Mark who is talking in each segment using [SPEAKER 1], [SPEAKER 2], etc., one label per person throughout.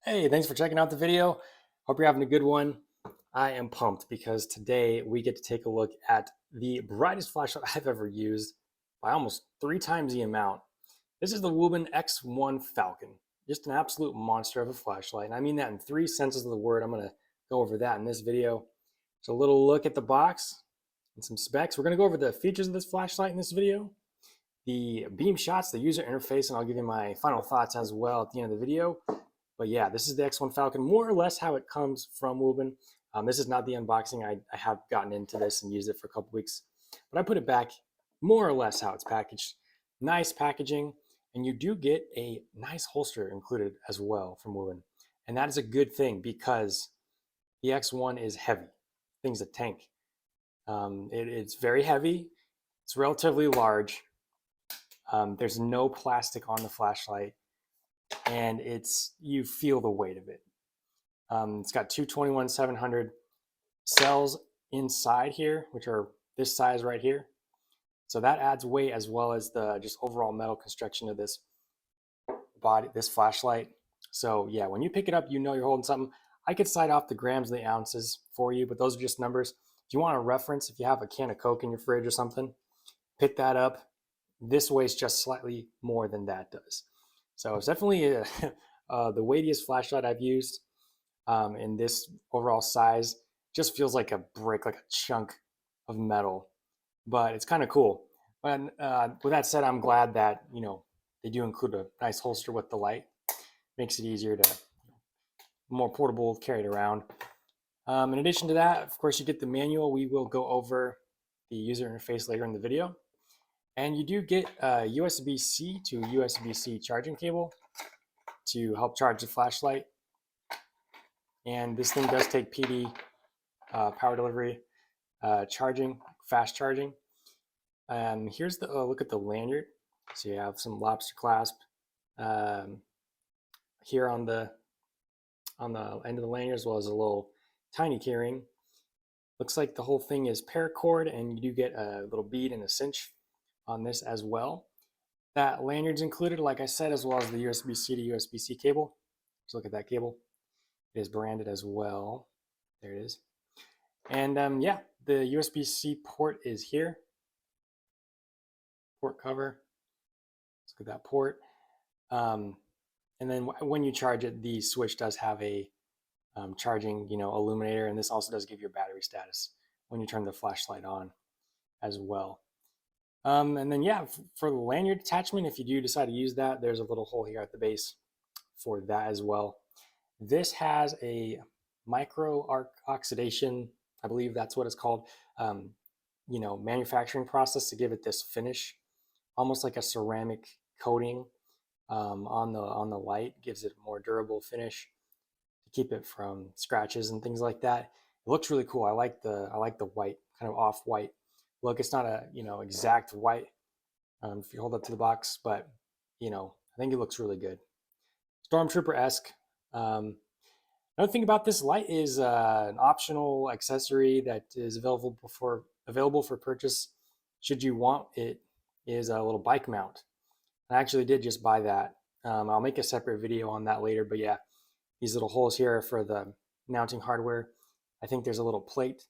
[SPEAKER 1] Hey, thanks for checking out the video. Hope you're having a good one. I am pumped because today we get to take a look at the brightest flashlight I've ever used by almost 3 times the amount. This is the Wuben X1 Falcon, just an absolute monster of a flashlight. And I mean that in 3 senses of the word. I'm going to go over that in this video. So a little look at the box and some specs. We're going to go over the features of this flashlight in this video, the beam shots, the user interface, and I'll give you my final thoughts as well at the end of the video. But yeah, this is the X1 Falcon, more or less how it comes from Wuben. This is not the unboxing. I have gotten into this and used it for a couple weeks, but I put it back more or less how it's packaged. Nice packaging, and you do get a nice holster included as well from Wuben. And that is a good thing because the X1 is heavy. Thing's a tank. It's very heavy. It's relatively large. There's no plastic on the flashlight, and you feel the weight of it. It's got two 21-700 cells inside here, which are this size right here. So that adds weight, as well as the just overall metal construction of this body, this flashlight. So yeah, when you pick it up, you know you're holding something. I could cite off the grams and the ounces for you, but those are just numbers. If you want a reference, if you have a can of Coke in your fridge or something, pick that up. This weighs just slightly more than that does. So it's definitely the weightiest flashlight I've used. In this overall size, just feels like a brick, like a chunk of metal, but it's kind of cool. And with that said, I'm glad that they do include a nice holster with the light. Makes it easier to more portable, carried around. In addition to that, of course, you get the manual. We will go over the user interface later in the video. And you do get a USB-C to USB-C charging cable to help charge the flashlight. And this thing does take PD, power delivery, charging, fast charging. Here's the look at the lanyard. So you have some lobster clasp here on the end of the lanyard, as well as a little tiny keyring. Looks like the whole thing is paracord, and you do get a little bead and a cinch on this as well. That lanyard's included, like I said, as well as the USB-C to USB-C cable. Just look at that cable. It is branded as well. There it is. And yeah, the USB-C port is here. Port cover. Let's look at that port. And then when you charge it, the switch does have a charging, illuminator, and this also does give your battery status when you turn the flashlight on as well. And then yeah, for the lanyard attachment, if you do decide to use that, there's a little hole here at the base for that as well. This has a micro oxidation, I believe that's what it's called, manufacturing process to give it this finish, almost like a ceramic coating on the light. Gives it a more durable finish to keep it from scratches and things like that. It looks really cool. I like the white, kind of off-white look. It's not a exact white if you hold up to the box, but I think it looks really good. Stormtrooper-esque. Another thing about this light is an optional accessory that is available for purchase should you want it, is a little bike mount. I actually did just buy that. I'll make a separate video on that later, but yeah, these little holes here are for the mounting hardware. I think there's a little plate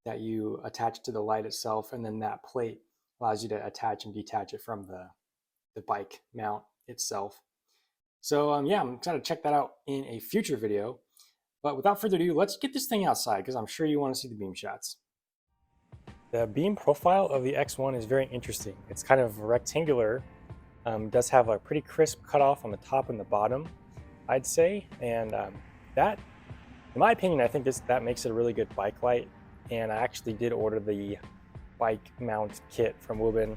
[SPEAKER 1] that you attach to the light itself, and then that plate allows you to attach and detach it from the bike mount itself. So yeah, I'm excited to check that out in a future video. But without further ado, let's get this thing outside because I'm sure you want to see the beam shots. The beam profile of the X1 is very interesting. It's kind of rectangular. Does have a pretty crisp cutoff on the top and the bottom, I'd say. And that, in my opinion, I think that makes it a really good bike light. And I actually did order the bike mount kit from Wuben.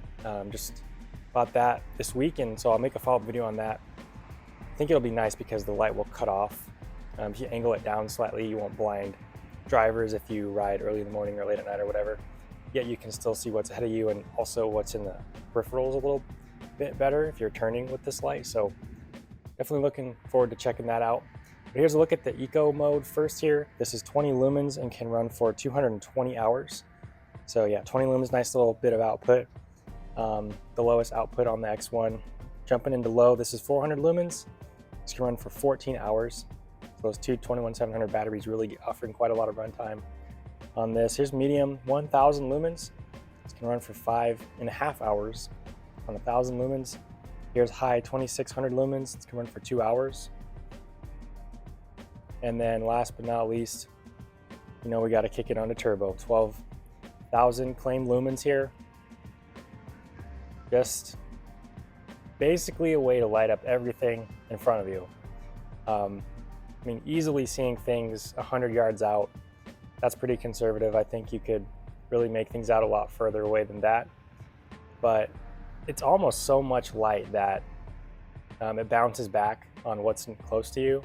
[SPEAKER 1] Just bought that this week, and so I'll make a follow-up video on that. I think it'll be nice because the light will cut off. If you angle it down slightly, you won't blind drivers if you ride early in the morning or late at night or whatever. Yet you can still see what's ahead of you and also what's in the peripherals a little bit better if you're turning with this light. So definitely looking forward to checking that out. But here's a look at the eco mode first here. This is 20 lumens and can run for 220 hours. So yeah, 20 lumens, nice little bit of output. The lowest output on the X1. Jumping into low, this is 400 lumens. This can run for 14 hours. Those two 21700 batteries really offering quite a lot of runtime on this. Here's medium, 1000 lumens. It's gonna run for 5.5 hours on 1000 lumens. Here's high, 2600 lumens. It's gonna run for 2 hours. And then last but not least, you know, we gotta kick it on to turbo. 12,000 claimed lumens here. Just basically a way to light up everything in front of you. I mean, easily seeing things 100 yards out, that's pretty conservative. I think you could really make things out a lot further away than that. But it's almost so much light that it bounces back on what's close to you.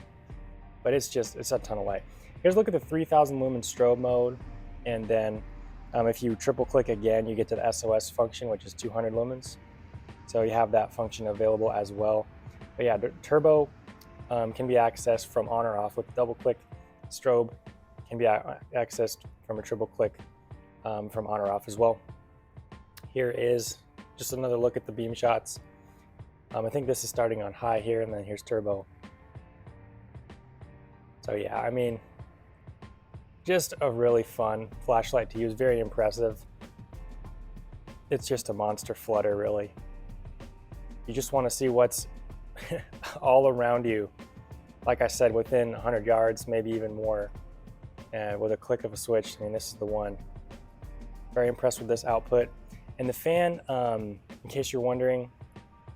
[SPEAKER 1] But it's a ton of light. Here's a look at the 3000 lumen strobe mode. And then if you triple click again, you get to the SOS function, which is 200 lumens. So you have that function available as well. But yeah, the turbo can be accessed from on or off with double click. Strobe can be accessed from a triple click from on or off as well. Here is just another look at the beam shots. I think this is starting on high here, and then here's turbo. So yeah, I mean, just a really fun flashlight to use, very impressive. It's just a monster flutter, really. You just want to see what's all around you. Like I said, within 100 yards, maybe even more. And with a click of a switch, I mean, this is the one. Very impressed with this output. And the fan, in case you're wondering,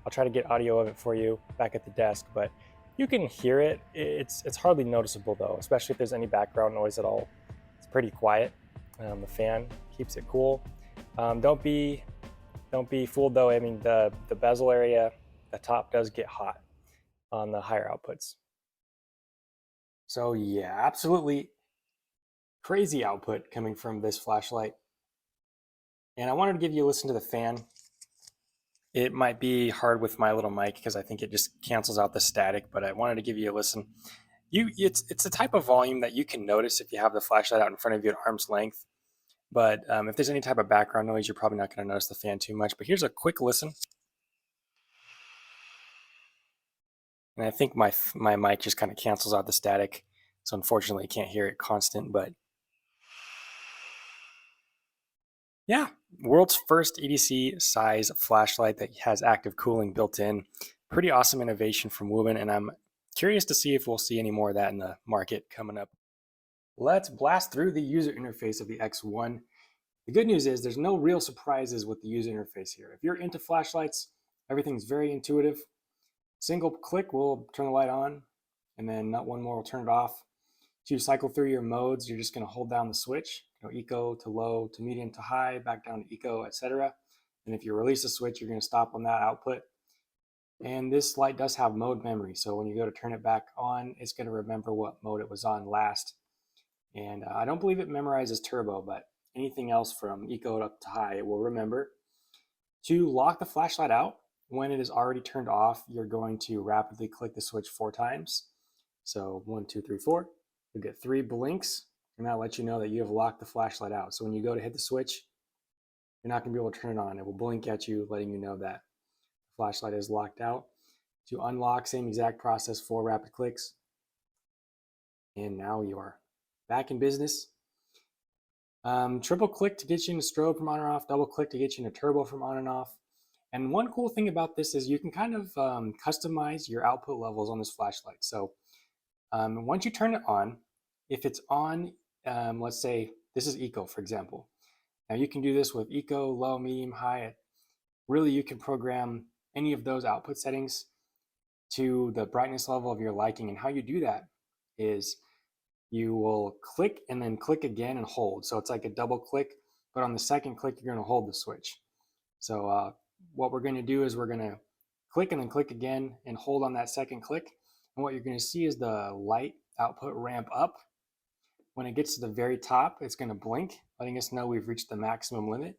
[SPEAKER 1] I'll try to get audio of it for you back at the desk, but you can hear it. It's hardly noticeable though, especially if there's any background noise at all. It's pretty quiet. The fan keeps it cool. Don't be fooled though. I mean, the bezel area, the top does get hot on the higher outputs. So yeah, absolutely crazy output coming from this flashlight. And I wanted to give you a listen to the fan. It might be hard with my little mic because I think it just cancels out the static, but I wanted to give you a listen. It's the type of volume that you can notice if you have the flashlight out in front of you at arm's length. But if there's any type of background noise, you're probably not going to notice the fan too much. But here's a quick listen. And I think my mic just kind of cancels out the static. So unfortunately, you can't hear it constant, but yeah, world's first EDC-sized flashlight that has active cooling built in. Pretty awesome innovation from Wuben, and I'm curious to see if we'll see any more of that in the market coming up. Let's blast through the user interface of the X1. The good news is there's no real surprises with the user interface here. If you're into flashlights, everything's very intuitive. Single click will turn the light on, and then not one more will turn it off. To cycle through your modes, you're just going to hold down the switch, eco to low to medium to high, back down to eco, etc. And if you release the switch, you're going to stop on that output. And this light does have mode memory, so when you go to turn it back on, it's going to remember what mode it was on last. And I don't believe it memorizes turbo, but anything else from eco up to high, it will remember. To lock the flashlight out, when it is already turned off, you're going to rapidly click the switch 4 times. So 1, 2, 3, 4. You'll get 3 blinks, and that'll let you know that you have locked the flashlight out. So when you go to hit the switch, you're not going to be able to turn it on. It will blink at you, letting you know that the flashlight is locked out. To unlock, same exact process, 4 rapid clicks. And now you are back in business. Triple click to get you into strobe from on or off, double click to get you into turbo from on and off. And one cool thing about this is you can kind of customize your output levels on this flashlight. So once you turn it on, if it's on, let's say this is eco, for example. Now you can do this with eco, low, medium, high. Really, you can program any of those output settings to the brightness level of your liking. And how you do that is you will click and then click again and hold. So it's like a double click, but on the second click, you're going to hold the switch. So what we're going to do is we're going to click and then click again and hold on that second click. And what you're going to see is the light output ramp up. When it gets to the very top, it's going to blink, letting us know we've reached the maximum limit.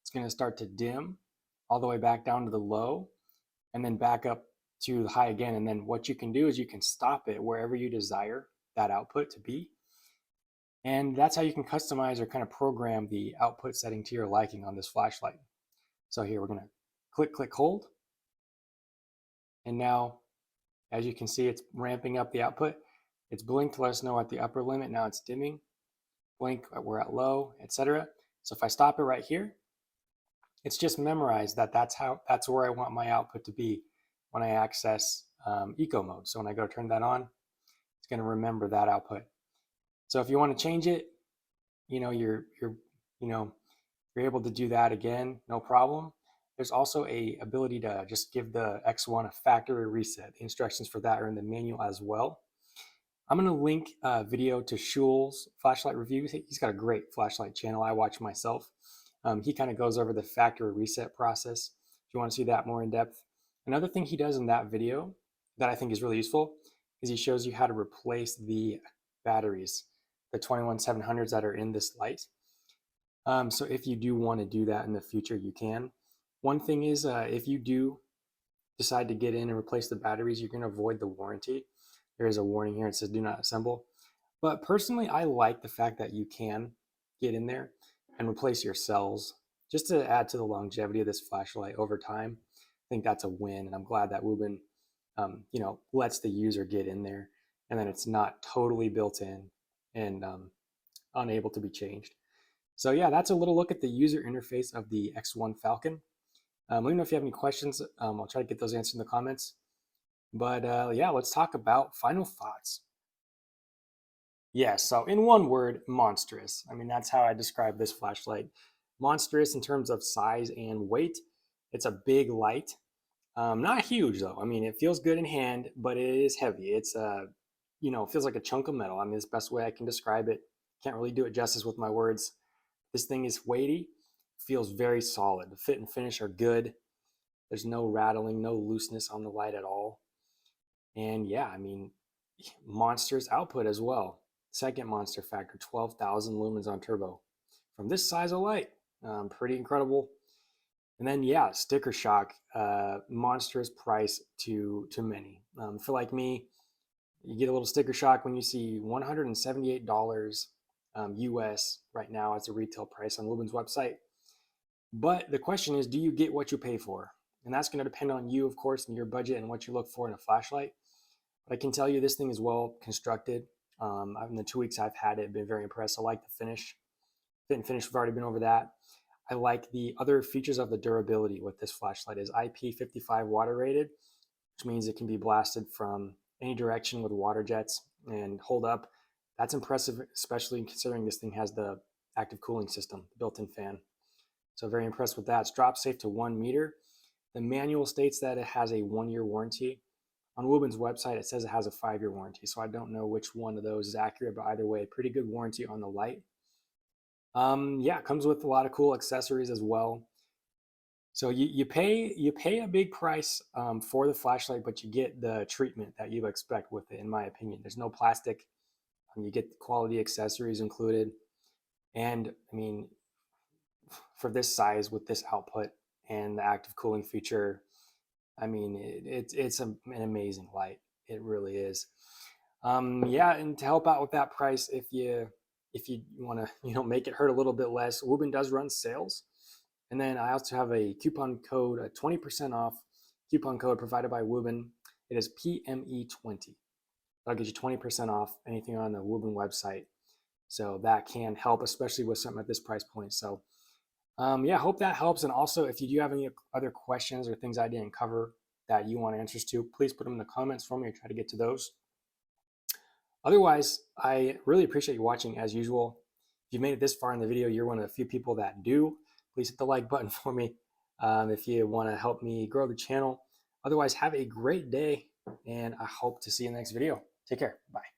[SPEAKER 1] It's going to start to dim all the way back down to the low and then back up to the high again. And then what you can do is you can stop it wherever you desire that output to be. And that's how you can customize or kind of program the output setting to your liking on this flashlight. So here we're going to click, click, hold. And now, as you can see, it's ramping up the output. It's blink to let us know at the upper limit. Now it's dimming. Blink, we're at low, etc. So if I stop it right here, it's just memorized that that's where I want my output to be when I access eco mode. So when I go turn that on, it's going to remember that output. So if you want to change it, you're able to do that again, no problem. There's also a ability to just give the X1 a factory reset. The instructions for that are in the manual as well. I'm going to link a video to Schul's flashlight review. He's got a great flashlight channel I watch myself. He kind of goes over the factory reset process if you want to see that more in depth. Another thing he does in that video that I think is really useful is he shows you how to replace the batteries, the 21700s that are in this light. So if you do want to do that in the future, you can. One thing is if you do decide to get in and replace the batteries, you're going to avoid the warranty. There is a warning here. It says do not assemble. But personally, I like the fact that you can get in there and replace your cells just to add to the longevity of this flashlight over time. I think that's a win, and I'm glad that Wuben lets the user get in there, and then it's not totally built in and unable to be changed. So yeah, that's a little look at the user interface of the X1 Falcon. Let me know if you have any questions. I'll try to get those answered in the comments. But yeah, let's talk about final thoughts. Yeah, so in one word, monstrous. I mean, that's how I describe this flashlight. Monstrous in terms of size and weight. It's a big light. Not huge though. I mean, it feels good in hand, but it is heavy. It's feels like a chunk of metal. I mean, it's the best way I can describe it. Can't really do it justice with my words. This thing is weighty, feels very solid. The fit and finish are good. There's no rattling, no looseness on the light at all. And yeah, I mean, monstrous output as well. Second monster factor, 12,000 lumens on turbo. From this size of light, pretty incredible. And then yeah, sticker shock, monstrous price to many. For like me, you get a little sticker shock when you see $178 US right now as a retail price on Wuben's website. But the question is, do you get what you pay for? And that's going to depend on you, of course, and your budget and what you look for in a flashlight. But I can tell you this thing is well constructed. In the 2 weeks I've had it, been very impressed. I like the finish. Fit and finish, we've already been over that. I like the other features of the durability with this flashlight is IP55 water rated, which means it can be blasted from any direction with water jets and hold up. That's impressive, especially considering this thing has the active cooling system, built-in fan. So very impressed with that. It's drop safe to 1 meter. The manual states that it has a 1-year warranty. On Wuben's website, it says it has a 5-year warranty. So I don't know which one of those is accurate, but either way, pretty good warranty on the light. Yeah, it comes with a lot of cool accessories as well. So you pay a big price for the flashlight, but you get the treatment that you expect with it, in my opinion. There's no plastic. You get the quality accessories included. And I mean, for this size with this output and the active cooling feature, I mean, it's an amazing light. It really is. Yeah, and to help out with that price, if you want to make it hurt a little bit less, Wuben does run sales. And then I also have a coupon code, a 20% off coupon code provided by Wuben. It is PME20. That'll get you 20% off anything on the Wuben website. So that can help, especially with something at this price point. So yeah, hope that helps. And also, if you do have any other questions or things I didn't cover that you want answers to, please put them in the comments for me or try to get to those. Otherwise, I really appreciate you watching as usual. If you've made it this far in the video, you're one of the few people that do. Please hit the like button for me if you want to help me grow the channel. Otherwise, have a great day, and I hope to see you in the next video. Take care. Bye.